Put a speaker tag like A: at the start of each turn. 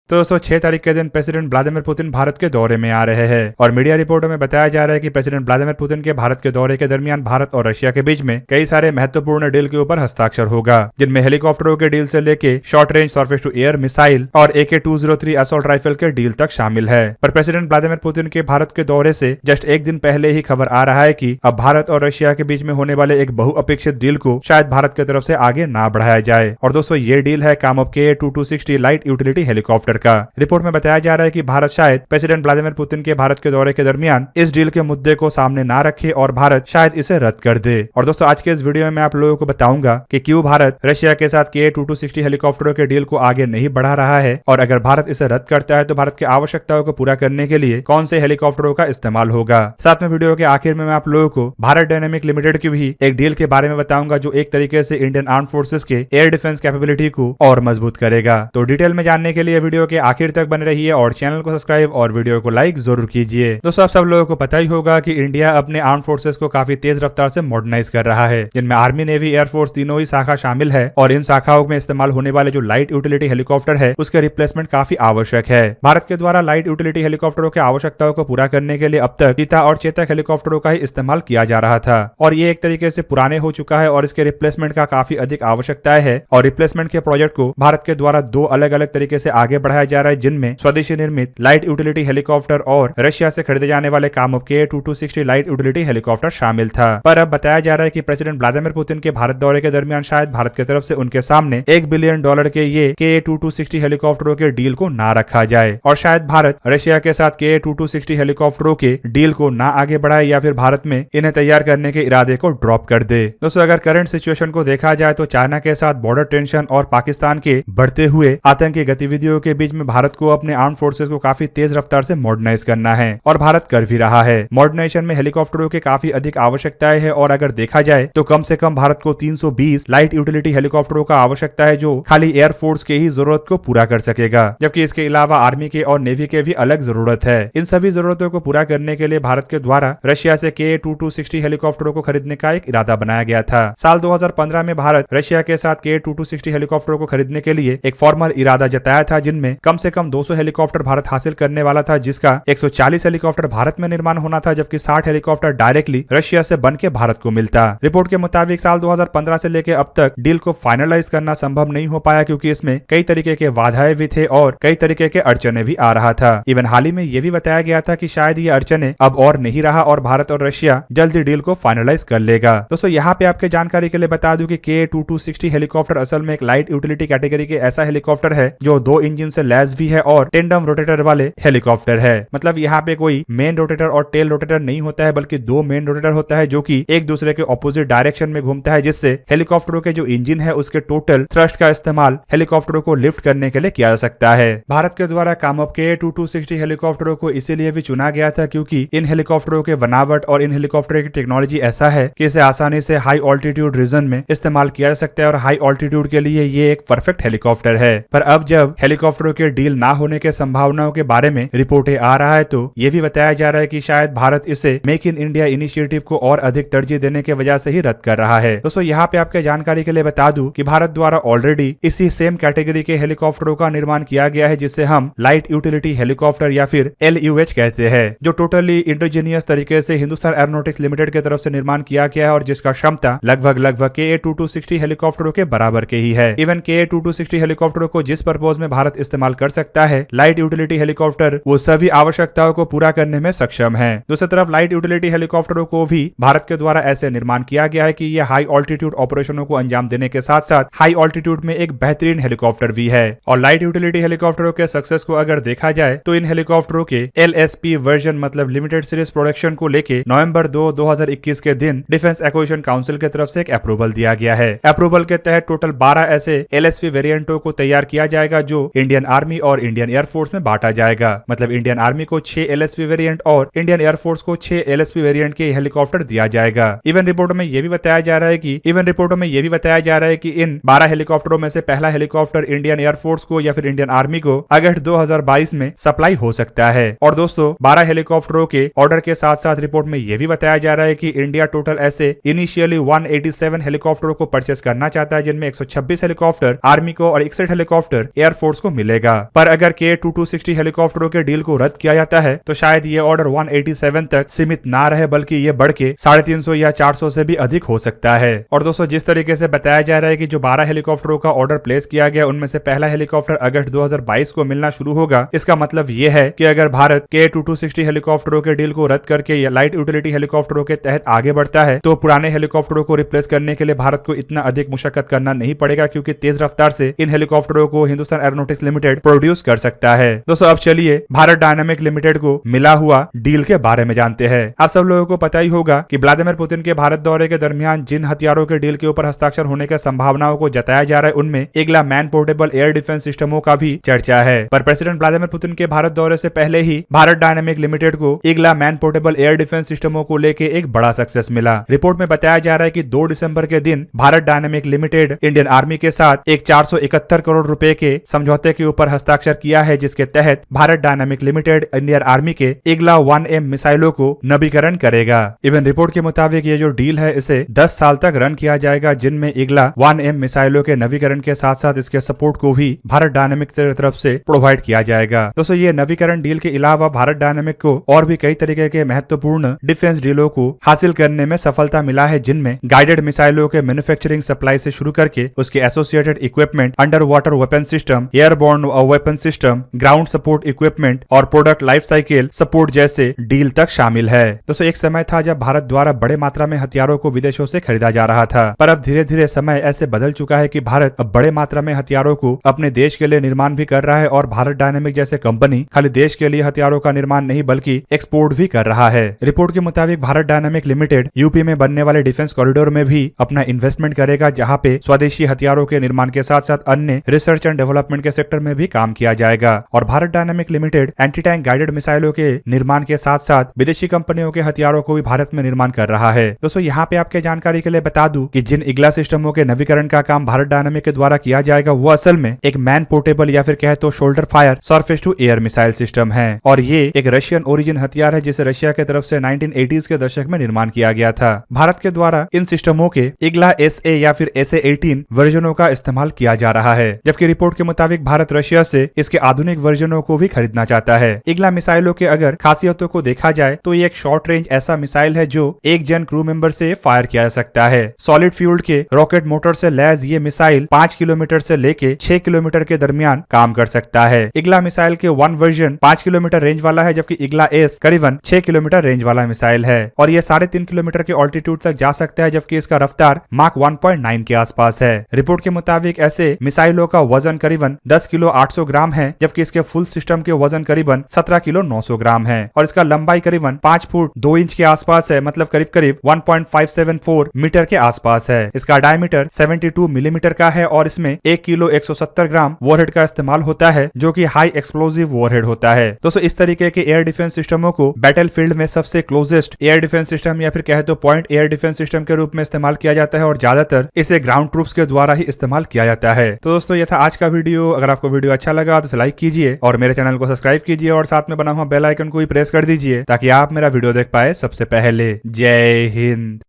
A: तो दोस्तों 6 तारीख के दिन प्रेसिडेंट व्लादिमीर पुतिन भारत के दौरे में आ रहे हैं और मीडिया रिपोर्टों में बताया जा रहा है कि प्रेसिडेंट व्लादिमीर पुतिन के भारत के दौरे के दरमियान भारत और रशिया के बीच में कई सारे महत्वपूर्ण डील के ऊपर हस्ताक्षर होगा, जिनमें हेलीकॉप्टरों के डील से लेके short range surface to air missile और AK-203 असॉल्ट राइफल के डील तक शामिल है। पर प्रेसिडेंट व्लादिमीर पुतिन के भारत के दौरे से जस्ट एक दिन पहले ही खबर आ रहा है कि अब भारत और रशिया के बीच में होने वाले एक बहुअपेक्षित डील को शायद भारत की तरफ से आगे ना बढ़ाया जाए। और दोस्तों ये डील है Kamov KA-2260 light utility helicopter का। रिपोर्ट में बताया जा रहा है कि भारत शायद प्रेसिडेंट व्लादिमीर पुतिन के भारत के दौरे के दरमियान इस डील के मुद्दे को सामने ना रखे और भारत शायद इसे रद्द कर दे। और दोस्तों आज के इस वीडियो में मैं आप लोगों को बताऊंगा कि क्यों भारत रशिया के साथ KA-2260 हेलीकॉप्टरों के डील को आगे नहीं बढ़ा रहा है और अगर भारत इसे रद्द करता है तो भारत की आवश्यकताओं को पूरा करने के लिए कौन से हेलीकॉप्टरों का इस्तेमाल होगा। साथ में वीडियो के आखिर में मैं आप लोगों को भारत डायनेमिक लिमिटेड की भी एक डील के बारे में बताऊंगा जो एक तरीके से इंडियन आर्म फोर्सेस के एयर डिफेंस कैपेबिलिटी को और मजबूत करेगा। तो डिटेल में जानने के लिए वीडियो के आखिर तक बने रहिए और चैनल को सब्सक्राइब और वीडियो को लाइक जरूर कीजिए। दोस्तों आप सब लोगों को पता ही होगा कि इंडिया अपने आर्म फोर्सेस को काफी तेज रफ्तार से मॉडर्नाइज कर रहा है, जिनमें आर्मी, नेवी, एयरफोर्स तीनों ही शाखा शामिल है और इन शाखाओं में इस्तेमाल होने वाले जो लाइट यूटिलिटी हेलीकॉप्टर है उसके रिप्लेसमेंट काफी आवश्यक है। भारत के द्वारा लाइट यूटिलिटी हेलीकॉप्टरों की आवश्यकताओं को पूरा करने के लिए अब तक चीता और चेतक हेलीकॉप्टरों का ही इस्तेमाल किया जा रहा था और ये एक तरीके से पुराने हो चुका है और इसके रिप्लेसमेंट का काफी अधिक आवश्यकताएं है। और रिप्लेसमेंट के प्रोजेक्ट को भारत के द्वारा दो अलग अलग तरीके से आगे बढ़ाया जा रहा है, जिनमें स्वदेशी निर्मित लाइट यूटिलिटी हेलीकॉप्टर और रशिया से खरीदे जाने वाले Kamov KA-2260 light utility helicopter शामिल था। पर अब बताया जा रहा है कि प्रेसिडेंट व्लादिमीर पुतिन के भारत दौरे के दरमियान शायद भारत की तरफ से उनके सामने $1 बिलियन के ये KA-2260 हेलीकॉप्टरों के डील को ना रखा जाए और शायद भारत रशिया के साथ KA-2260 हेलीकॉप्टरों के डील को ना आगे बढ़ाए या फिर भारत में इन्हें तैयार करने के इरादे को ड्रॉप कर दे। दोस्तों अगर करंट सिचुएशन को देखा जाए तो चाइना के साथ बॉर्डर टेंशन और पाकिस्तान के बढ़ते हुए आतंकी गतिविधियों के बीच में भारत को अपने आर्म फोर्सेस को काफी तेज रफ्तार से मॉडर्नाइज करना है और भारत कर भी रहा है। मॉडर्नाइजेशन में हेलीकॉप्टरों के काफी अधिक आवश्यकताएं है और अगर देखा जाए तो कम से कम भारत को 320 लाइट यूटिलिटी हेलीकॉप्टरों का आवश्यकता है जो खाली एयरफोर्स के ही जरूरत को पूरा कर सकेगा, जबकि इसके अलावा आर्मी के और नेवी के भी अलग जरूरत है। इन सभी जरूरतों को पूरा करने के लिए भारत के द्वारा रशिया से KA-2260 हेलीकॉप्टरों को खरीदने का एक इरादा बनाया गया था। साल 2015 में भारत रशिया के साथ KA-2260 हेलीकॉप्टरों को खरीदने के लिए एक फॉर्मल इरादा जताया था, जिनमें कम से कम 200 हेलीकॉप्टर भारत हासिल करने वाला था, जिसका 140 हेलीकॉप्टर भारत में निर्माण होना था, जबकि 60 हेलीकॉप्टर डायरेक्टली रशिया से बन के भारत को मिलता। रिपोर्ट के मुताबिक साल 2015 से लेकर अब तक डील को फाइनलाइज करना संभव नहीं हो पाया क्योंकि इसमें कई तरीके के बाधाएं भी थे और कई तरीके के अड़चने भी आ रहा था। इवन हाल ही में यह भी बताया गया था कि शायद ये अड़चने अब और नहीं रहा और भारत और रशिया जल्दी डील को फाइनलाइज कर लेगा। दोस्तों यहाँ पे आपके जानकारी के लिए बता दूं कि KA-2260 हेलीकॉप्टर असल में एक लाइट यूटिलिटी कैटेगरी के ऐसा हेलीकॉप्टर है जो 2 इंजन से लैस भी है और टेंडम रोटेटर वाले हेलीकॉप्टर है। मतलब यहाँ पे कोई मेन रोटेटर और टेल रोटेटर नहीं होता है, बल्कि 2 मेन रोटेटर होता है जो कि एक दूसरे के ऑपोजिट डायरेक्शन में घूमता है, जिससे हेलीकॉप्टरों के जो इंजन है उसके टोटल थ्रस्ट का इस्तेमाल हेलीकॉप्टरों को लिफ्ट करने के लिए किया जा सकता है। भारत के द्वारा कामोव KA-2260 हेलीकॉप्टरों को इसीलिए भी चुना गया था क्योंकि इन हेलीकॉप्टरों के बनावट और इन हेलीकॉप्टरों की टेक्नोलॉजी ऐसा है कि इसे आसानी से हाई ऑल्टीट्यूड रीजन में इस्तेमाल किया जा सकता है और हाई ऑल्टीट्यूड के लिए ये एक परफेक्ट हेलीकॉप्टर है। पर अब जब हेलीकॉप्टरों के डील ना होने के संभावनाओं के बारे में रिपोर्टें आ रहा है तो ये भी बताया जा रहा है कि शायद भारत इसे मेक इन इंडिया इनिशिएटिव को और अधिक तरजीह देने के वजह से ही रद्द कर रहा है। दोस्तों यहाँ पे आपके जानकारी के लिए बता दूं कि भारत द्वारा ऑलरेडी इसी सेम कैटेगरी के हेलीकॉप्टरों का निर्माण किया गया है, जिसे हम लाइट यूटिलिटी हेलीकॉप्टर या फिर LUH कहते हैं, जो टोटली इंडिजीनियस तरीके से हिंदुस्तान एरोनॉटिक्स लिमिटेड की तरफ से निर्माण किया गया है और जिसका क्षमता लगभग KA-2260 हेलीकॉप्टरों के बराबर के ही है। इवन KA-2260 हेलीकॉप्टरों को जिस पर्पज में भारत इस्तेमाल कर सकता है, लाइट यूटिलिटी हेलीकॉप्टर वो सभी आवश्यकताओं को पूरा करने में सक्षम है। दूसरी तरफ लाइट यूटिलिटी हेलीकॉप्टरों को भी भारत के द्वारा ऐसे निर्माण किया गया है कि ये हाई ऑल्टीट्यूड ऑपरेशनों को अंजाम देने के साथ साथ हाई ऑल्टीट्यूड में एक बेहतरीन हेलीकॉप्टर भी है। और लाइट यूटिलिटी हेलीकॉप्टरों के सक्सेस को अगर देखा जाए तो इन हेलीकॉप्टरों के LSP वर्जन मतलब लिमिटेड सीरीज प्रोडक्शन को लेके नवंबर 2, 2021 के दिन डिफेंस एक्विजिशन काउंसिल की तरफ से एक अप्रूवल दिया गया है। अप्रूवल के तहत टोटल 12 ऐसे LSP वेरिएंटों को तैयार किया जाएगा जो इंडियन आर्मी और इंडियन एयरफोर्स में बांटा जाएगा। मतलब इंडियन आर्मी को 6 LSP वेरिएंट और इंडियन एयरफोर्स को 6 LSP वेरिएंट के हेलीकॉप्टर दिया जाएगा। इवन रिपोर्टों में यह भी बताया जा रहा है कि इन 12 हेलीकॉप्टरों में से पहला हेलीकॉप्टर इंडियन एयरफोर्स को या फिर इंडियन आर्मी को अगस्त 2022 में सप्लाई हो सकता है। और दोस्तों 12 हेलीकॉप्टरों के ऑर्डर के साथ साथ रिपोर्ट में यह भी बताया जा रहा है कि इंडिया टोटल ऐसे इनिशियली 187 हेलीकॉप्टरों को परचेस करना चाहता है, जिनमें 126 हेलीकॉप्टर आर्मी को और 61 हेलीकॉप्टर एयरफोर्स को मिलेगा। मिलेगा। पर अगर K-2260 हेलीकॉप्टरों के डील को रद्द किया जाता है तो शायद ये ऑर्डर 187 तक सीमित ना रहे, बल्कि ये बढ़ के 350 या 400 से भी अधिक हो सकता है। और दोस्तों, जिस तरीके से बताया जा रहा है कि जो 12 हेलीकॉप्टरों का ऑर्डर प्लेस किया गया उनमें से पहला हेलीकॉप्टर अगस्त 2022 को मिलना शुरू होगा, इसका मतलब ये है कि अगर भारत K-2260 हेलीकॉप्टरों के डील को रद्द करके लाइट यूटिलिटी हेलीकॉप्टरों के तहत आगे बढ़ता है तो पुराने हेलीकॉप्टरों को रिप्लेस करने के लिए भारत को इतना अधिक मुशक्कत करना नहीं पड़ेगा, क्योंकि तेज रफ्तार से इन हेलीकॉप्टरों को हिंदुस्तान एरोनॉटिक्स लिमिटेड प्रोड्यूस कर सकता है। दोस्तों, अब चलिए भारत डायनामिक लिमिटेड को मिला हुआ डील के बारे में जानते हैं। आप सब लोगों को पता ही होगा कि व्लादिमीर पुतिन के भारत दौरे के दरमियान जिन हथियारों के डील के ऊपर हस्ताक्षर होने की संभावनाओं को जताया जा रहा है उनमें Igla man portable air defence सिस्टमों का भी चर्चा है। पर प्रेसिडेंट व्लादिमीर पुतिन के भारत दौरे से पहले ही भारत डायनामिक लिमिटेड को Igla man portable air defence सिस्टमों को लेके एक बड़ा सक्सेस मिला। रिपोर्ट में बताया जा रहा है कि 2 दिसंबर के दिन Bharat dynamic limited Indian army के साथ एक 471 करोड़ रुपए के समझौते के ऊपर हस्ताक्षर किया है, जिसके तहत Bharat dynamic limited Indian army के इग्ला 1M मिसाइलों को नवीकरण करेगा। इवन रिपोर्ट के मुताबिक ये जो डील है इसे 10 साल तक रन किया जाएगा, जिनमें इग्ला 1M मिसाइलों के नवीकरण के साथ साथ इसके सपोर्ट को भी भारत डायनामिक की तरफ से प्रोवाइड किया जाएगा। दोस्तों, ये नवीकरण डील के अलावा भारत डायनामिक को और भी कई तरीके के महत्वपूर्ण डिफेंस डीलों को हासिल करने में सफलता मिला है, जिनमें गाइडेड मिसाइलों के मैन्युफैक्चरिंग सप्लाई से शुरू करके उसके associated equipment, under water weapon system, airborne weapon system, ground support equipment और प्रोडक्ट लाइफ साइकिल सपोर्ट जैसे डील तक शामिल है। दोस्तों, एक समय था जब भारत द्वारा बड़े मात्रा में हथियारों को विदेशों से खरीदा जा रहा था, पर अब धीरे धीरे समय ऐसे बदल चुका है कि भारत अब बड़े मात्रा में हथियारों को अपने देश के लिए निर्माण भी कर रहा है और भारत डायनामिक जैसे कंपनी खाली देश के लिए हथियारों का निर्माण नहीं बल्कि एक्सपोर्ट भी कर रहा है। रिपोर्ट के मुताबिक भारत डायनामिक लिमिटेड यूपी में बनने वाले डिफेंस कॉरिडोर में भी अपना इन्वेस्टमेंट करेगा, जहां पे स्वदेशी हथियारों के निर्माण के साथ साथ अन्य रिसर्च एंड डेवलपमेंट के सेक्टर में भी काम किया जाएगा। और Bharat dynamic limited anti tank guided मिसाइलों के निर्माण के साथ साथ विदेशी कंपनियों के हथियारों को भी भारत में निर्माण कर रहा है। दोस्तों, यहाँ पे आपके जानकारी के लिए बता दूं कि जिन इग्ला सिस्टमों के नवीकरण का काम भारत डायनामिक के द्वारा किया जाएगा वो असल में एक मैन पोर्टेबल या फिर कहे तो shoulder fire surface to air missile system है, और ये एक रशियन ओरिजिन हथियार है जिसे रशिया के तरफ से 1980s के दशक में निर्माण किया गया था। भारत के द्वारा इन सिस्टमों के इग्ला SA या फिर SA-18 वर्जनों का इस्तेमाल किया जा रहा है, जबकि रिपोर्ट के मुताबिक भारत रशिया से इसके आधुनिक वर्जनों को भी खरीदना चाहता है। इग्ला मिसाइलों के अगर खासियतों को देखा जाए तो ये एक शॉर्ट रेंज ऐसा मिसाइल है जो एक जन क्रू मेंबर से फायर किया जा सकता है। सॉलिड फ्यूल्ड के रॉकेट मोटर से लैस ये मिसाइल 5 किलोमीटर से लेके 6 किलोमीटर के दरमियान काम कर सकता है। इग्ला मिसाइल के 1 वर्जन 5 किलोमीटर रेंज वाला है, जबकि इग्ला S करीबन 6 किलोमीटर रेंज वाला मिसाइल है और ये 3.5 किलोमीटर के ऑल्टीट्यूड तक जा सकता है, जबकि इसका रफ्तार माक 1.9 के आसपास है। रिपोर्ट के मुताबिक ऐसे मिसाइलों का वजन करीबन 10 किलो 800 ग्राम है, जबकि इसके फुल सिस्टम के वजन करीबन 17 किलो 900 ग्राम है और इसका लंबाई करीबन 5 फुट 2 इंच के आसपास है, मतलब करीब करीब 1.574 मीटर के आसपास है। इसका डायमीटर 72 मिलीमीटर का है और इसमें 1 किलो 170 ग्राम वॉरहेड का इस्तेमाल होता है, जो कि हाई एक्सप्लोसिव वॉरहेड होता है। दोस्तों, इस तरीके के एयर डिफेंस सिस्टमों को बैटलफील्ड में सबसे क्लोजेस्ट एयर डिफेंस सिस्टम या फिर कहे तो पॉइंट एयर डिफेंस सिस्टम के रूप में इस्तेमाल किया जाता है और ज्यादातर इसे ग्राउंड ट्रूप्स के द्वारा ही इस्तेमाल किया जाता है। तो दोस्तों, ये था आज का वीडियो। अगर आपको वीडियो अच्छा लगा तो लाइक कीजिए और मेरे चैनल को सब्सक्राइब कीजिए और साथ में बना हुआ बेल आइकन को भी प्रेस कर दीजिए ताकि आप मेरा वीडियो देख पाए सबसे पहले। जय हिंद।